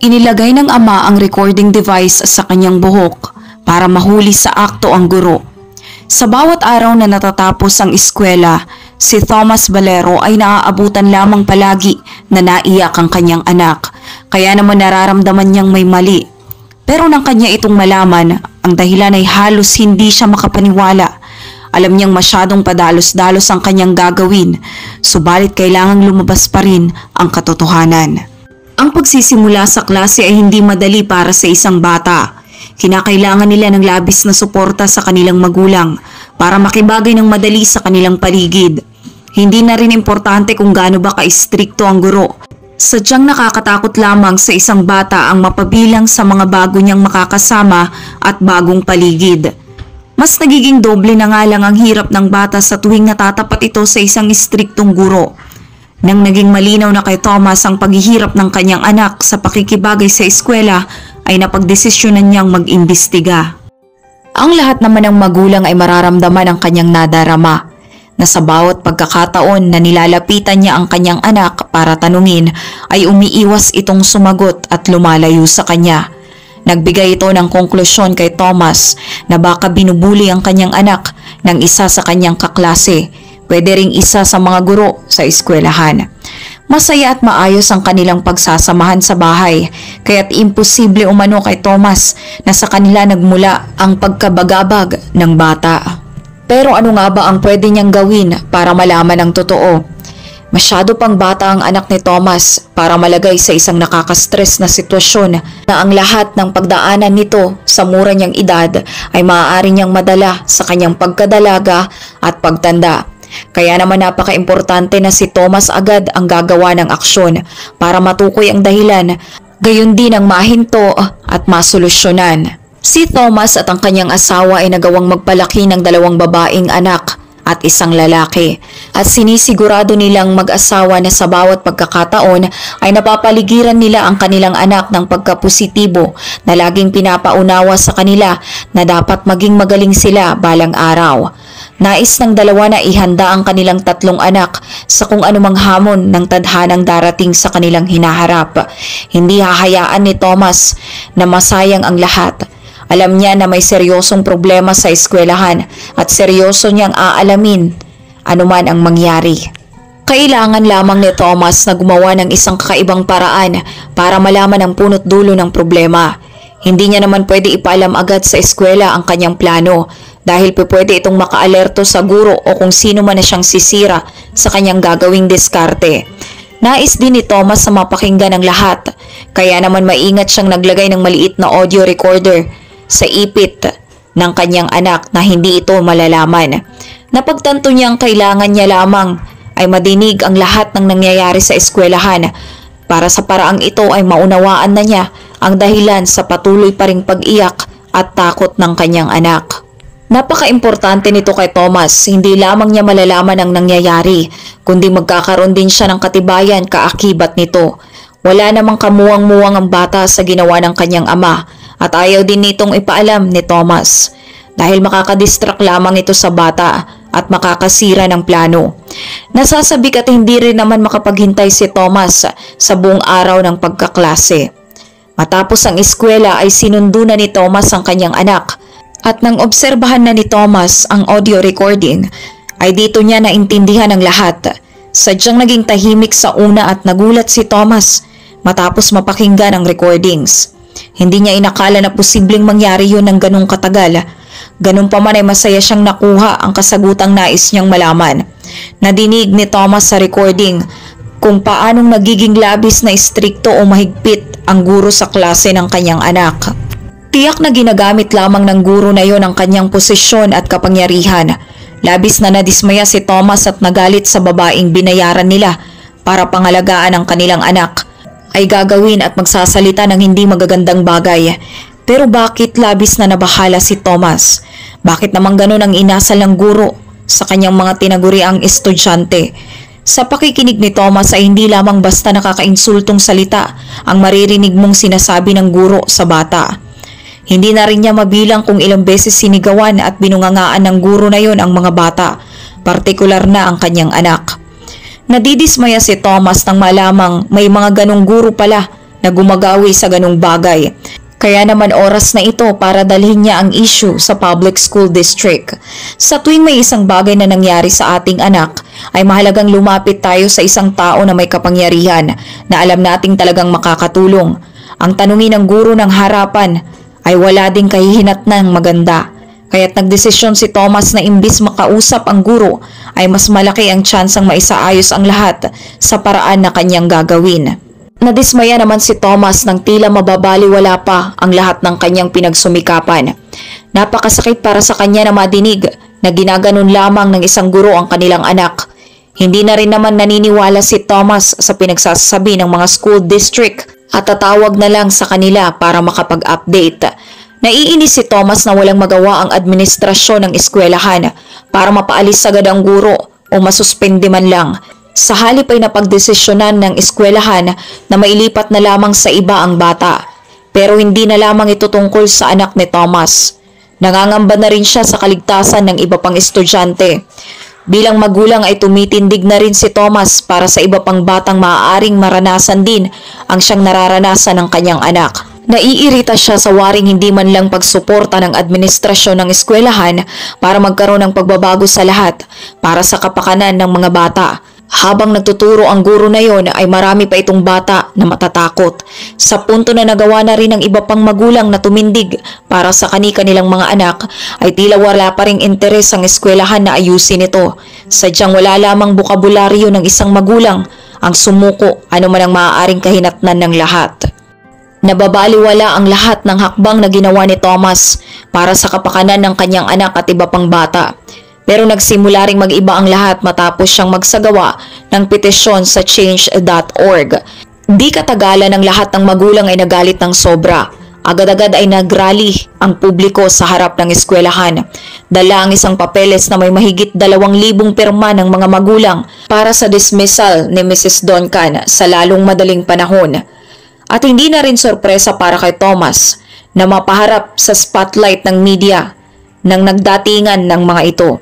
Inilagay ng ama ang recording device sa kanyang buhok para mahuli sa akto ang guro. Sa bawat araw na natatapos ang eskwela, si Thomas Valero ay naaabutan lamang palagi na naiyak ang kanyang anak. Kaya naman nararamdaman niyang may mali. Pero nang kanya itong malaman, ang dahilan ay halos hindi siya makapaniwala. Alam niyang masyadong padalos-dalos ang kanyang gagawin, subalit kailangang lumabas pa rin ang katotohanan. Ang pagsisimula sa klase ay hindi madali para sa isang bata. Kinakailangan nila ng labis na suporta sa kanilang magulang para makibagay ng madali sa kanilang paligid. Hindi na rin importante kung gaano ba ka-istrikto ang guro. Sadyang nakakatakot lamang sa isang bata ang mapabilang sa mga bago niyang makakasama at bagong paligid. Mas nagiging doble na nga lang ang hirap ng bata sa tuwing natatapat ito sa isang istriktong guro. Nang naging malinaw na kay Thomas ang paghihirap ng kanyang anak sa pakikibagay sa eskwela, ay napagdesisyonan niyang mag-imbestiga. Ang lahat naman ng magulang ay mararamdaman ang kanyang nadarama, na sa bawat pagkakataon na nilalapitan niya ang kanyang anak para tanungin, ay umiiwas itong sumagot at lumalayo sa kanya. Nagbigay ito ng konklusyon kay Thomas na baka binubuli ang kanyang anak ng isa sa kanyang kaklase. Pwede ring isa sa mga guro sa eskwelahan. Masaya at maayos ang kanilang pagsasamahan sa bahay, kaya't imposible umano kay Thomas na sa kanila nagmula ang pagkabagabag ng bata. Pero ano nga ba ang pwede niyang gawin para malaman ang totoo? Masyado pang bata ang anak ni Thomas para malagay sa isang nakakastress na sitwasyon na ang lahat ng pagdaanan nito sa mura niyang edad ay maaari niyang madala sa kanyang pagkadalaga at pagtanda. Kaya naman napaka-importante na si Thomas agad ang gagawa ng aksyon para matukoy ang dahilan, gayon din ang mahinto at masolusyonan. Si Thomas at ang kanyang asawa ay nagawang magpalaki ng 2 babaeng anak at 1 lalaki, at sinisigurado nilang mag-asawa na sa bawat pagkakataon ay napapaligiran nila ang kanilang anak ng pagkapositibo na laging pinapaunawa sa kanila na dapat maging magaling sila balang araw. Nais ng dalawa na ihanda ang kanilang 3 anak sa kung anumang hamon ng tadhanang darating sa kanilang hinaharap. Hindi hahayaan ni Thomas na masayang ang lahat. Alam niya na may seryosong problema sa eskwelahan at seryoso niyang aalamin anuman ang mangyari. Kailangan lamang ni Thomas na gumawa ng isang kakaibang paraan para malaman ang punot dulo ng problema. Hindi niya naman pwede ipaalam agad sa eskwela ang kanyang plano dahil pwede itong makaalerto sa guro o kung sino man na siyang sisira sa kanyang gagawing diskarte. Nais din ni Thomas na mapakinggan ng lahat, kaya naman maingat siyang naglagay ng maliit na audio recorder sa ipit ng kanyang anak na hindi ito malalaman. Napagtanto niyang kailangan niya lamang ay madinig ang lahat ng nangyayari sa eskwelahan. Para sa paraang ito ay maunawaan na niya ang dahilan sa patuloy pa ring pag-iyak at takot ng kanyang anak. Napaka-importante nito kay Thomas, hindi lamang niya malalaman ang nangyayari, kundi magkakaroon din siya ng katibayan kaakibat nito. Wala namang kamuwang-muwang ang bata sa ginawa ng kanyang ama at ayaw din nitong ipaalam ni Thomas dahil makakadistract lamang ito sa bata at makakasira ng plano. Nasasabik at hindi rin naman makapaghintay si Thomas sa buong araw ng pagkaklase. Matapos ang eskwela ay sinundo na ni Thomas ang kanyang anak. At nang obserbahan na ni Thomas ang audio recording, ay dito niya naintindihan ang lahat. Sadyang naging tahimik sa una at nagulat si Thomas matapos mapakinggan ang recordings. Hindi niya inakala na posibleng mangyari yun ng ganong katagal. Ganun pa man ay masaya siyang nakuha ang kasagutang nais niyang malaman. Nadinig ni Thomas sa recording kung paanong nagiging labis na istrikto o mahigpit ang guro sa klase ng kanyang anak. Tiyak na ginagamit lamang ng guro na yon ang kanyang posisyon at kapangyarihan. Labis na nadismaya si Thomas at nagalit sa babaeng binayaran nila para pangalagaan ang kanilang anak. Ay gagawin at magsasalita ng hindi magagandang bagay. Pero bakit labis na nabahala si Thomas? Bakit naman ganun ang inasal ng guro sa kanyang mga tinaguriang estudyante? Sa pakikinig ni Thomas ay hindi lamang basta nakakainsultong salita ang maririnig mong sinasabi ng guro sa bata. Hindi na rin niya mabilang kung ilang beses sinigawan at binungangaan ng guro na yon ang mga bata, partikular na ang kanyang anak. Nadidismaya si Thomas nang malamang may mga ganong guro pala na gumagawi sa ganung bagay. Kaya naman oras na ito para dalhin niya ang issue sa public school district. Sa tuwing may isang bagay na nangyari sa ating anak, ay mahalagang lumapit tayo sa isang tao na may kapangyarihan na alam nating talagang makakatulong. Ang tanungin ng guro ng harapan ay wala ding kahihinatnang maganda. Kaya't nagdesisyon si Thomas na imbis makausap ang guro ay mas malaki ang tsansang maisaayos ang lahat sa paraan na kanyang gagawin. Nadismaya naman si Thomas nang tila mababaliwala pa ang lahat ng kanyang pinagsumikapan. Napakasakit para sa kanya na madinig na ginaganon lamang ng isang guro ang kanilang anak. Hindi na rin naman naniniwala si Thomas sa pinagsasabi ng mga school district at tatawag na lang sa kanila para makapag-update. Naiinis si Thomas na walang magawa ang administrasyon ng eskwelahan para mapaalis agad ang guro o masuspende man lang. Sa halip ay napagdesisyonan ng eskwelahan na mailipat na lamang sa iba ang bata. Pero hindi na lamang ito tungkol sa anak ni Thomas. Nangangamba na rin siya sa kaligtasan ng iba pang estudyante. Bilang magulang ay tumitindig na rin si Thomas para sa iba pang batang maaaring maranasan din ang siyang nararanasan ng kanyang anak. Naiirita siya sa waring hindi man lang pagsuporta ng administrasyon ng eskwelahan para magkaroon ng pagbabago sa lahat para sa kapakanan ng mga bata. Habang nagtuturo ang guro na yon ay marami pa itong bata na matatakot. Sa punto na nagawa na rin ng iba pang magulang na tumindig para sa kanilang mga anak ay tila wala pa ring interes ang eskwelahan na ayusin ito. Sadyang wala lamang bokabularyo ng isang magulang ang sumuko anuman ang maaaring kahinatnan ng lahat. Nababaliwala ang lahat ng hakbang na ginawa ni Thomas para sa kapakanan ng kanyang anak at iba pang bata. Pero nagsimula ring mag-iba ang lahat matapos siyang magsagawa ng petisyon sa change.org. Di katagalan ng lahat ng magulang ay nagalit ng sobra. Agad-agad ay nagrally ang publiko sa harap ng eskwelahan. Dala ang isang papeles na may mahigit 2,000 pirma ng mga magulang para sa dismissal ni Mrs. Duncan sa lalong madaling panahon. At hindi na rin sorpresa para kay Thomas na mapaharap sa spotlight ng media nang nagdatingan ng mga ito.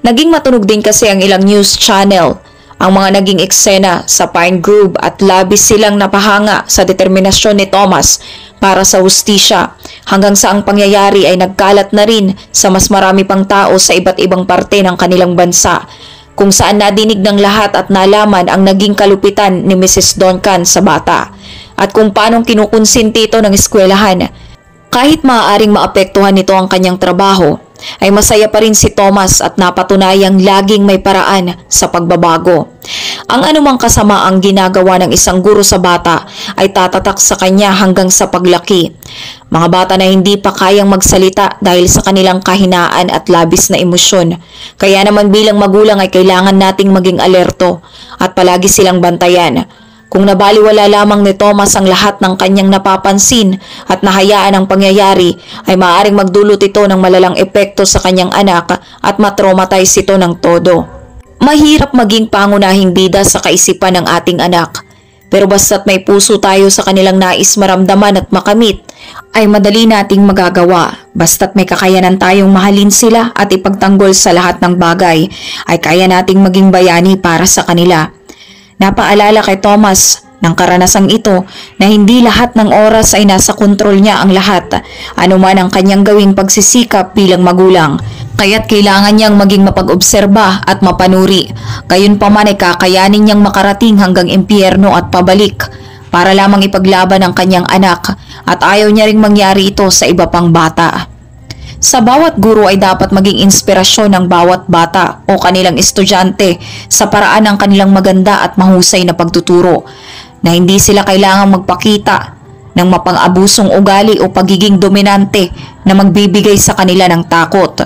Naging matunog din kasi ang ilang news channel ang mga naging eksena sa Pine Grove at labis silang napahanga sa determinasyon ni Thomas para sa hustisya hanggang sa ang pangyayari ay nagkalat na rin sa mas marami pang tao sa iba't ibang parte ng kanilang bansa kung saan nadinig ng lahat at nalaman ang naging kalupitan ni Mrs. Duncan sa bata at kung paanong kinukonsinti ito ng eskwelahan. Kahit maaaring maapektuhan nito ang kanyang trabaho, ay masaya pa rin si Thomas at napatunayang laging may paraan sa pagbabago. Ang anumang kasamaang ginagawa ng isang guro sa bata ay tatatak sa kanya hanggang sa paglaki. Mga bata na hindi pa kayang magsalita dahil sa kanilang kahinaan at labis na emosyon. Kaya naman bilang magulang ay kailangan nating maging alerto at palagi silang bantayan. Kung nabaliwala lamang ni Thomas ang lahat ng kanyang napapansin at nahayaan ang pangyayari, ay maaaring magdulot ito ng malalang epekto sa kanyang anak at matraumatize ito ng todo. Mahirap maging pangunahing bida sa kaisipan ng ating anak. Pero basta't may puso tayo sa kanilang nais maramdaman at makamit, ay madali nating magagawa. Basta't may kakayanan tayong mahalin sila at ipagtanggol sa lahat ng bagay, ay kaya nating maging bayani para sa kanila. Napaalala kay Thomas ng karanasang ito na hindi lahat ng oras ay nasa kontrol niya ang lahat, anuman ang kanyang gawing pagsisikap bilang magulang. Kaya't kailangan niyang maging mapag-obserba at mapanuri. Gayunpaman ay kakayanin niyang makarating hanggang impyerno at pabalik para lamang ipaglaban ang kanyang anak at ayaw niya ring mangyari ito sa iba pang bata. Sa bawat guro ay dapat maging inspirasyon ng bawat bata o kanilang estudyante sa paraan ng kanilang maganda at mahusay na pagtuturo, na hindi sila kailangang magpakita ng mapang-abusong ugali o pagiging dominante na magbibigay sa kanila ng takot.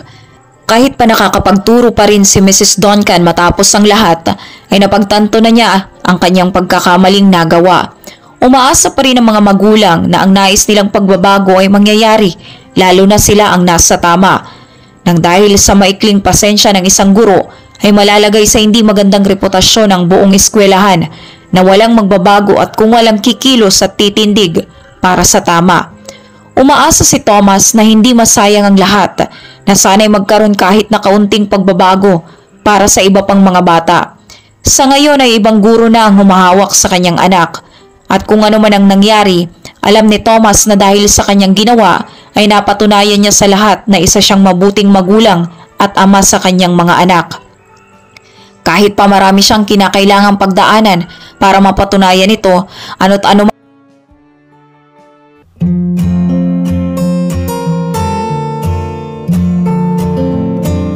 Kahit pa nakakapagturo pa rin si Mrs. Duncan matapos ang lahat, ay napagtanto na niya ang kanyang pagkakamaling nagawa. Umaasa pa rin ang mga magulang na ang nais nilang pagbabago ay mangyayari, lalo na sila ang nasa tama. Nang dahil sa maikling pasensya ng isang guro, ay malalagay sa hindi magandang reputasyon ang buong eskwelahan na walang magbabago at kung walang kikilos at titindig para sa tama. Umaasa si Thomas na hindi masayang ang lahat, na sana'y magkaroon kahit na kaunting pagbabago para sa iba pang mga bata. Sa ngayon ay ibang guro na ang humahawak sa kanyang anak At kung ano man ang nangyari, alam ni Thomas na dahil sa kanyang ginawa ay napatunayan niya sa lahat na isa siyang mabuting magulang at ama sa kanyang mga anak. Kahit pa marami siyang kinakailangang pagdaanan para mapatunayan ito, ano't ano